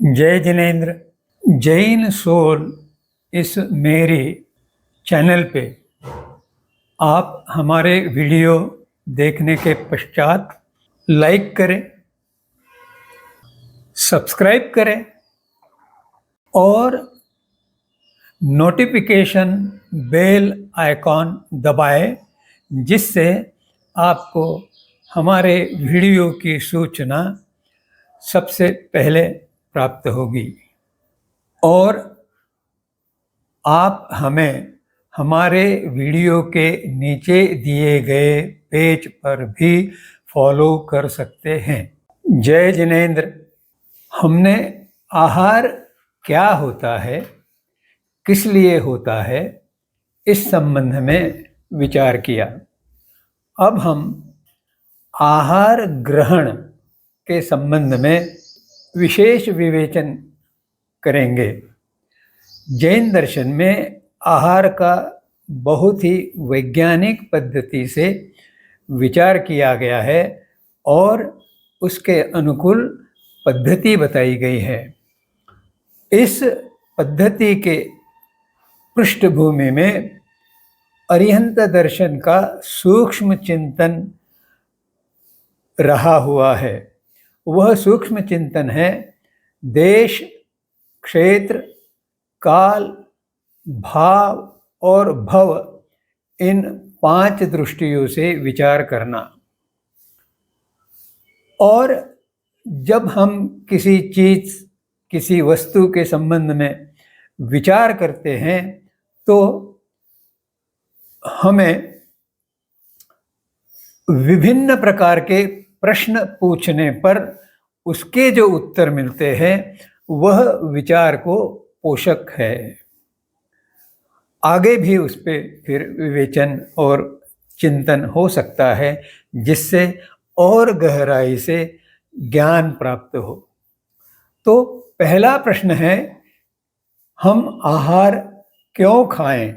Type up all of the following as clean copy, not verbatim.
जय जिनेन्द्र। जैन सोल इस मेरी चैनल पे आप हमारे वीडियो देखने के पश्चात लाइक करें, सब्सक्राइब करें और नोटिफिकेशन बेल आइकॉन दबाएं, जिससे आपको हमारे वीडियो की सूचना सबसे पहले प्राप्त होगी। और आप हमें हमारे वीडियो के नीचे दिए गए पेज पर भी फॉलो कर सकते हैं। जय जिनेन्द्र। हमने आहार क्या होता है, किस लिए होता है, इस संबंध में विचार किया। अब हम आहार ग्रहण के संबंध में विशेष विवेचन करेंगे। जैन दर्शन में आहार का बहुत ही वैज्ञानिक पद्धति से विचार किया गया है और उसके अनुकूल पद्धति बताई गई है। इस पद्धति के पृष्ठभूमि में अरिहंत दर्शन का सूक्ष्म चिंतन रहा हुआ है। वह सूक्ष्म चिंतन है देश, क्षेत्र, काल, भाव और भव, इन 5 दृष्टियों से विचार करना। और जब हम किसी चीज, किसी वस्तु के संबंध में विचार करते हैं तो हमें विभिन्न प्रकार के प्रश्न पूछने पर उसके जो उत्तर मिलते हैं वह विचार को पोषक है। आगे भी उस पर फिर विवेचन और चिंतन हो सकता है, जिससे और गहराई से ज्ञान प्राप्त हो। तो पहला प्रश्न है, हम आहार क्यों खाएं?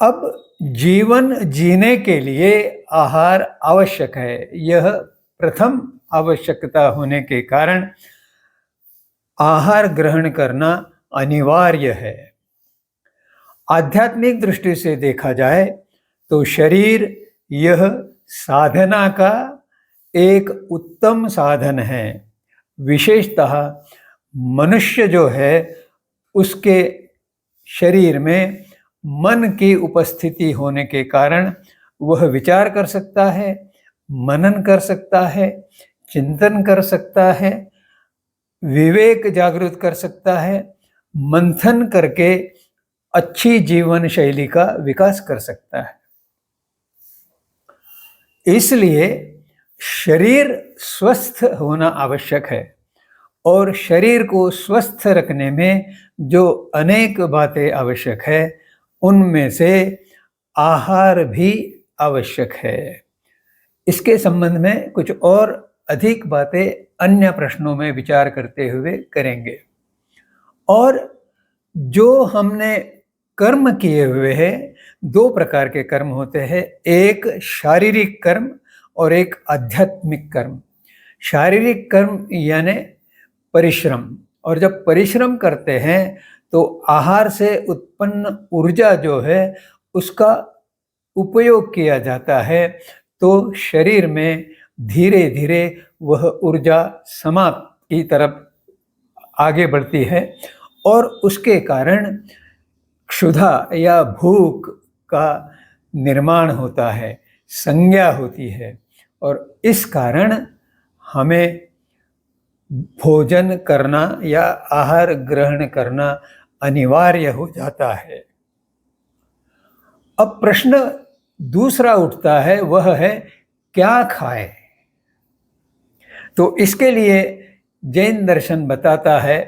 अब जीवन जीने के लिए आहार आवश्यक है। यह प्रथम आवश्यकता होने के कारण आहार ग्रहण करना अनिवार्य है। आध्यात्मिक दृष्टि से देखा जाए तो शरीर यह साधना का एक उत्तम साधन है। विशेषतः मनुष्य जो है उसके शरीर में मन की उपस्थिति होने के कारण वह विचार कर सकता है, मनन कर सकता है, चिंतन कर सकता है, विवेक जागृत कर सकता है, मंथन करके अच्छी जीवन शैली का विकास कर सकता है। इसलिए शरीर स्वस्थ होना आवश्यक है और शरीर को स्वस्थ रखने में जो अनेक बातें आवश्यक है उनमें से आहार भी आवश्यक है। इसके संबंध में कुछ और अधिक बातें अन्य प्रश्नों में विचार करते हुए करेंगे। और जो हमने कर्म किए हुए हैं, 2 प्रकार के कर्म होते हैं, एक शारीरिक कर्म और एक आध्यात्मिक कर्म। शारीरिक कर्म यानी परिश्रम, और जब परिश्रम करते हैं तो आहार से उत्पन्न ऊर्जा जो है उसका उपयोग किया जाता है, तो शरीर में धीरे धीरे वह ऊर्जा समाप्ति की तरफ आगे बढ़ती है और उसके कारण क्षुधा या भूख का निर्माण होता है, संज्ञा होती है, और इस कारण हमें भोजन करना या आहार ग्रहण करना अनिवार्य हो जाता है। अब प्रश्न दूसरा उठता है, वह है क्या खाएं? तो इसके लिए जैन दर्शन बताता है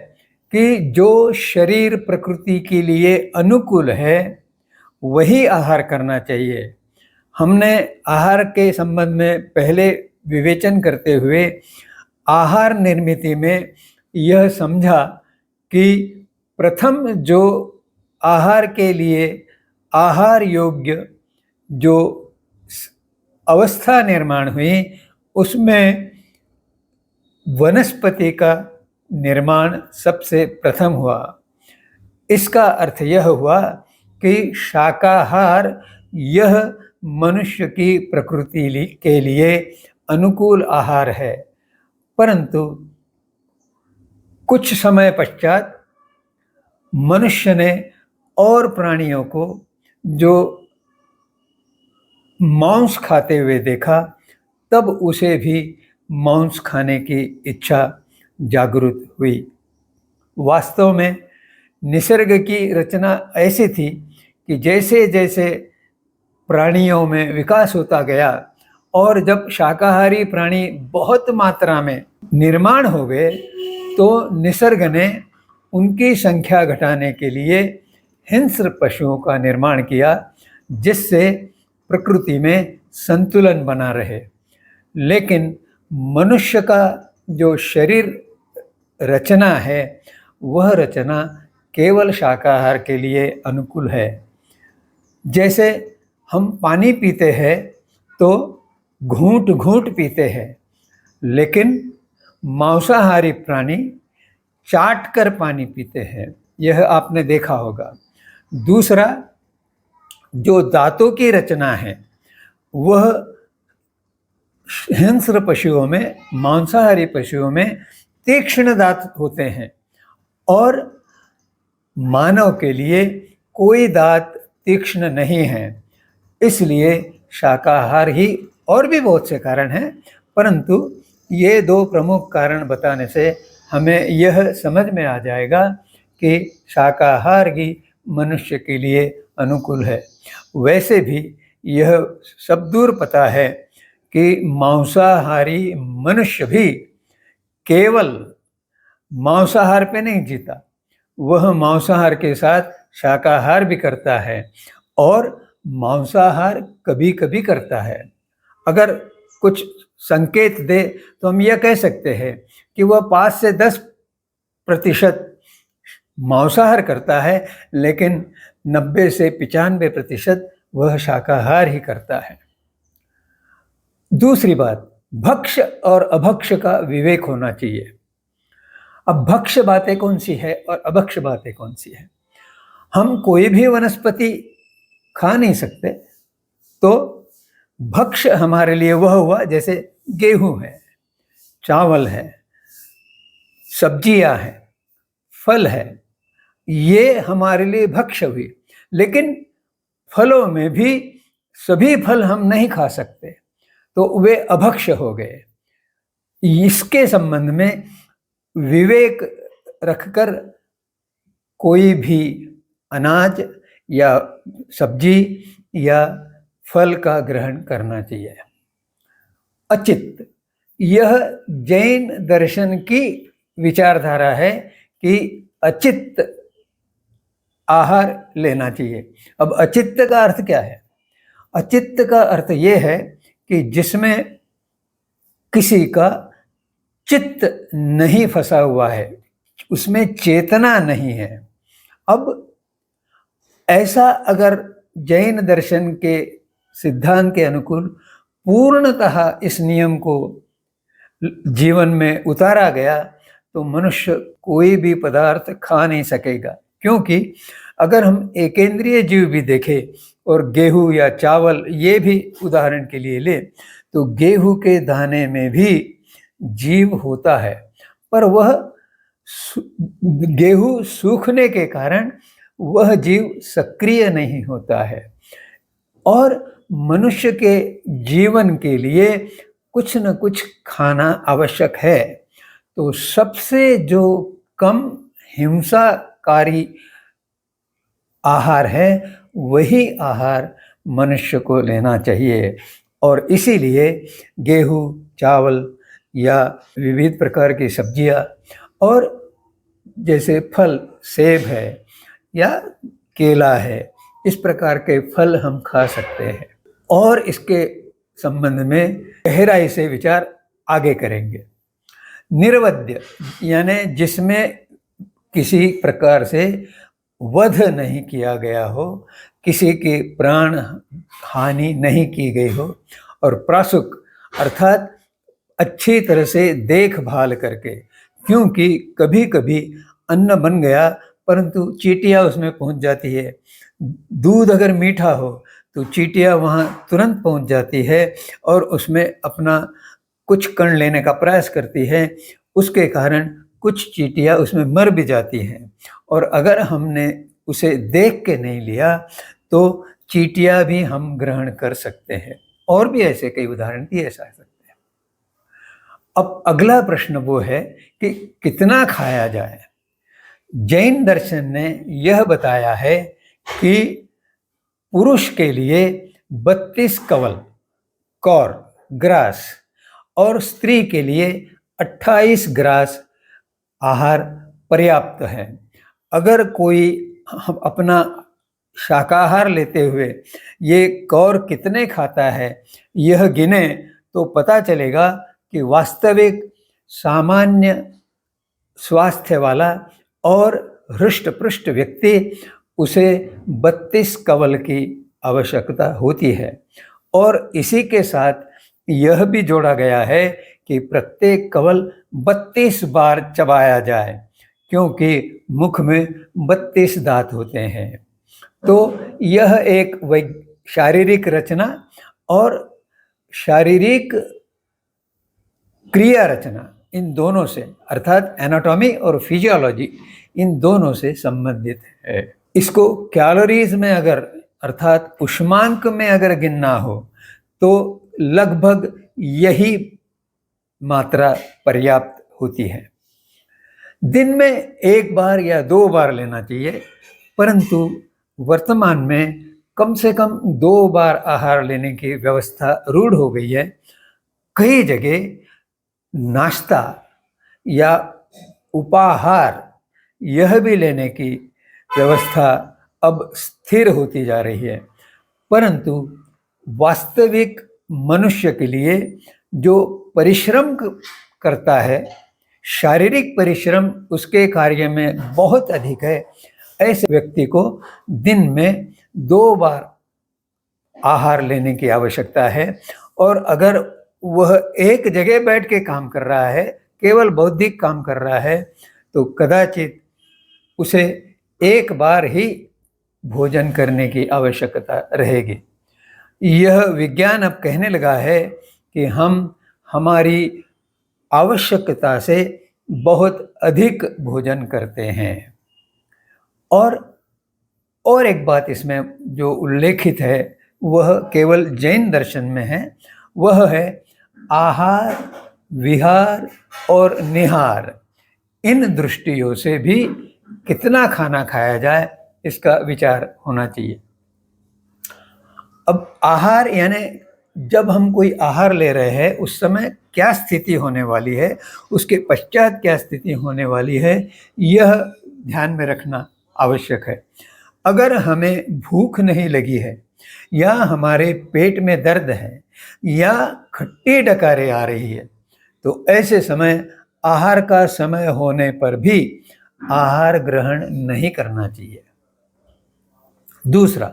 कि जो शरीर प्रकृति के लिए अनुकूल है वही आहार करना चाहिए। हमने आहार के संबंध में पहले विवेचन करते हुए आहार निर्मिति में यह समझा कि प्रथम जो आहार के लिए आहार योग्य जो अवस्था निर्माण हुई उसमें वनस्पति का निर्माण सबसे प्रथम हुआ। इसका अर्थ यह हुआ कि शाकाहार यह मनुष्य की प्रकृति के लिए अनुकूल आहार है, परंतु कुछ समय पश्चात मनुष्य ने और प्राणियों को जो मांस खाते हुए देखा, तब उसे भी मांस खाने की इच्छा जागृत हुई। वास्तव में निसर्ग की रचना ऐसी थी कि जैसे जैसे प्राणियों में विकास होता गया और जब शाकाहारी प्राणी बहुत मात्रा में निर्माण हो गए, तो निसर्ग ने उनकी संख्या घटाने के लिए हिंस्र पशुओं का निर्माण किया, जिससे प्रकृति में संतुलन बना रहे। लेकिन मनुष्य का जो शरीर रचना है, वह रचना केवल शाकाहार के लिए अनुकूल है। जैसे हम पानी पीते हैं तो घूंट घूंट पीते हैं, लेकिन मांसाहारी प्राणी चाट कर पानी पीते हैं, यह आपने देखा होगा। दूसरा, जो दांतों की रचना है, वह हिंस्र पशुओं में, मांसाहारी पशुओं में तीक्ष्ण दांत होते हैं और मानव के लिए कोई दांत तीक्ष्ण नहीं है। इसलिए शाकाहार ही, और भी बहुत से कारण हैं, परंतु ये दो प्रमुख कारण बताने से हमें यह समझ में आ जाएगा कि शाकाहार ही मनुष्य के लिए अनुकूल है। वैसे भी यह सब दूर पता है कि मांसाहारी मनुष्य भी केवल मांसाहार पे नहीं जीता, वह मांसाहार के साथ शाकाहार भी करता है और मांसाहार कभी कभी करता है। अगर कुछ संकेत दे तो हम यह कह सकते हैं कि वह 5 से 10% मांसाहार करता है, लेकिन 90 से 95% वह शाकाहार ही करता है। दूसरी बात, भक्ष्य और अभक्ष्य का विवेक होना चाहिए। अब भक्ष्य बातें कौन सी है और अभक्ष्य बातें कौन सी है? हम कोई भी वनस्पति खा नहीं सकते, तो भक्ष्य हमारे लिए वह हुआ जैसे गेहूं है, चावल है, सब्जियां हैं, फल है, ये हमारे लिए भक्ष्य हुई। लेकिन फलों में भी सभी फल हम नहीं खा सकते, तो वे अभक्ष्य हो गए। इसके संबंध में विवेक रखकर कोई भी अनाज या सब्जी या फल का ग्रहण करना चाहिए। अचित्त, यह जैन दर्शन की विचारधारा है कि अचित्त आहार लेना चाहिए। अब अचित्त का अर्थ क्या है? अचित्त का अर्थ यह है कि जिसमें किसी का चित्त नहीं फंसा हुआ है, उसमें चेतना नहीं है। अब ऐसा अगर जैन दर्शन के सिद्धांत के अनुकूल पूर्णतः इस नियम को जीवन में उतारा गया, तो मनुष्य कोई भी पदार्थ खा नहीं सकेगा। क्योंकि अगर हम एकेंद्रीय जीव भी देखें और गेहूं या चावल ये भी उदाहरण के लिए ले, तो गेहूं के दाने में भी जीव होता है, पर वह गेहूं सूखने के कारण वह जीव सक्रिय नहीं होता है। और मनुष्य के जीवन के लिए कुछ न कुछ खाना आवश्यक है। तो सबसे जो कम हिंसाकारी आहार है, वही आहार मनुष्य को लेना चाहिए। और इसीलिए गेहूं, चावल या विविध प्रकार की सब्जियां और जैसे फल, सेब है या केला है, इस प्रकार के फल हम खा सकते हैं। और इसके संबंध में गहराई से विचार आगे करेंगे। निर्वध्य यानी जिसमें किसी प्रकार से वध नहीं किया गया हो, किसी के प्राण हानि नहीं की गई हो, और प्रासुक अर्थात अच्छी तरह से देखभाल करके क्योंकि कभी कभी अन्न बन गया परंतु चींटियाँ उसमें पहुंच जाती है। दूध अगर मीठा हो तो चींटियाँ वहाँ तुरंत पहुंच जाती है और उसमें अपना कुछ कण लेने का प्रयास करती है। उसके कारण कुछ चींटियाँ उसमें मर भी जाती हैं। और अगर हमने उसे देख के नहीं लिया तो चींटियाँ भी हम ग्रहण कर सकते हैं। और भी ऐसे कई उदाहरण दिए जा सकते हैं। अब अगला प्रश्न वो है कि कितना खाया जाए। जैन दर्शन ने यह बताया है कि पुरुष के लिए 32 कवल कौर ग्रास और स्त्री के लिए 28 ग्रास आहार पर्याप्त है। अगर कोई अपना शाकाहार लेते हुए ये कौर कितने खाता है यह गिने तो पता चलेगा कि वास्तविक सामान्य स्वास्थ्य वाला और हृष्ट पुष्ट व्यक्ति उसे 32 कवल की आवश्यकता होती है। और इसी के साथ यह भी जोड़ा गया है कि प्रत्येक कवल 32 बार चबाया जाए क्योंकि मुख में 32 दांत होते हैं। तो यह एक शारीरिक रचना और शारीरिक क्रिया रचना इन दोनों से अर्थात एनाटॉमी और फिजियोलॉजी इन दोनों से संबंधित है। इसको कैलोरीज में अगर अर्थात उष्मांक में अगर गिनना हो तो लगभग यही मात्रा पर्याप्त होती है। दिन में एक बार या 2 बार लेना चाहिए, परंतु वर्तमान में कम से कम 2 बार आहार लेने की व्यवस्था रूढ़ हो गई है। कई जगह नाश्ता या उपाहार यह भी लेने की व्यवस्था अब स्थिर होती जा रही है, परंतु वास्तविक मनुष्य के लिए जो परिश्रम करता है, शारीरिक परिश्रम उसके कार्य में बहुत अधिक है, ऐसे व्यक्ति को दिन में 2 बार आहार लेने की आवश्यकता है। और अगर वह एक जगह बैठ के काम कर रहा है, केवल बौद्धिक काम कर रहा है, तो कदाचित उसे एक बार ही भोजन करने की आवश्यकता रहेगी। यह विज्ञान अब कहने लगा है कि हम हमारी आवश्यकता से बहुत अधिक भोजन करते हैं। और एक बात इसमें जो उल्लेखित है वह केवल जैन दर्शन में है, वह है आहार, विहार और निहार। इन दृष्टियों से भी कितना खाना खाया जाए इसका विचार होना चाहिए। अब आहार यानी जब हम कोई आहार ले रहे हैं उस समय क्या स्थिति होने वाली है, उसके पश्चात क्या स्थिति होने वाली है, यह ध्यान में रखना आवश्यक है। अगर हमें भूख नहीं लगी है या हमारे पेट में दर्द है या खट्टी डकारे आ रही है तो ऐसे समय आहार का समय होने पर भी आहार ग्रहण नहीं करना चाहिए। दूसरा,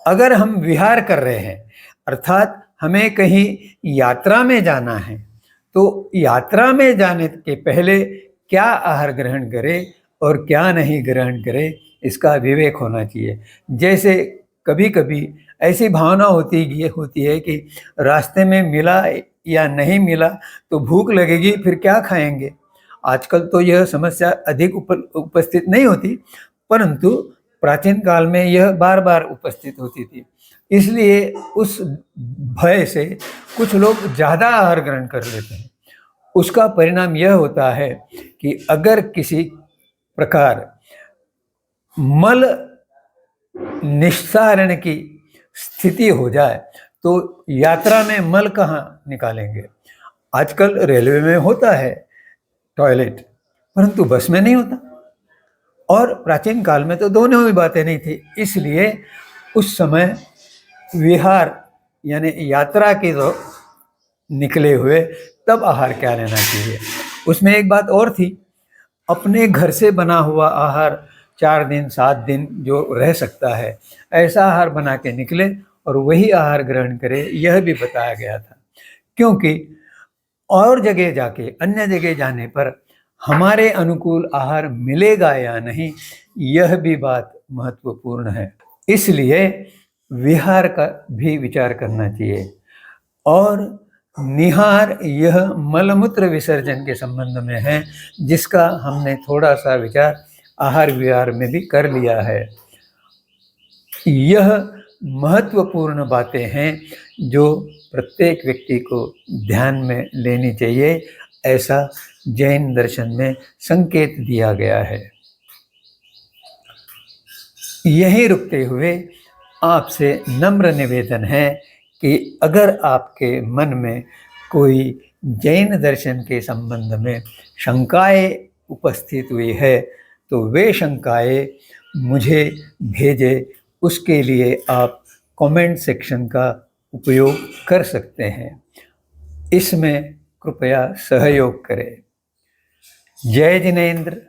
अगर हम विहार कर रहे हैं अर्थात हमें कहीं यात्रा में जाना है तो यात्रा में जाने के पहले क्या आहार ग्रहण करें और क्या नहीं ग्रहण करें इसका विवेक होना चाहिए। जैसे कभी कभी ऐसी भावना होती है कि रास्ते में मिला या नहीं मिला तो भूख लगेगी, फिर क्या खाएंगे। आजकल तो यह समस्या अधिक उपस्थित नहीं होती, परंतु प्राचीन काल में यह बार बार उपस्थित होती थी। इसलिए उस भय से कुछ लोग ज़्यादा आहार ग्रहण कर लेते हैं। उसका परिणाम यह होता है कि अगर किसी प्रकार मल निस्सारण की स्थिति हो जाए तो यात्रा में मल कहाँ निकालेंगे। आजकल रेलवे में होता है टॉयलेट, परंतु बस में नहीं होता। और प्राचीन काल में तो दोनों ही बातें नहीं थी, इसलिए उस समय विहार यानी यात्रा के तो निकले हुए तब आहार क्या लेना चाहिए। उसमें एक बात और थी, अपने घर से बना हुआ आहार 4 दिन 7 दिन जो रह सकता है ऐसा आहार बना के निकले और वही आहार ग्रहण करे, यह भी बताया गया था। क्योंकि और जगह जाके अन्य जगह जाने पर हमारे अनुकूल आहार मिलेगा या नहीं, यह भी बात महत्वपूर्ण है। इसलिए विहार का भी विचार करना चाहिए। और निहार यह मलमूत्र विसर्जन के संबंध में है, जिसका हमने थोड़ा सा विचार आहार विहार में भी कर लिया है। यह महत्वपूर्ण बातें हैं जो प्रत्येक व्यक्ति को ध्यान में लेनी चाहिए, ऐसा जैन दर्शन में संकेत दिया गया है। यहीं रुकते हुए आपसे नम्र निवेदन है कि अगर आपके मन में कोई जैन दर्शन के संबंध में शंकाएं उपस्थित हुई है तो वे शंकाएं मुझे भेजें। उसके लिए आप कमेंट सेक्शन का उपयोग कर सकते हैं। इसमें कृपया सहयोग करें। जय जिनेंद्र।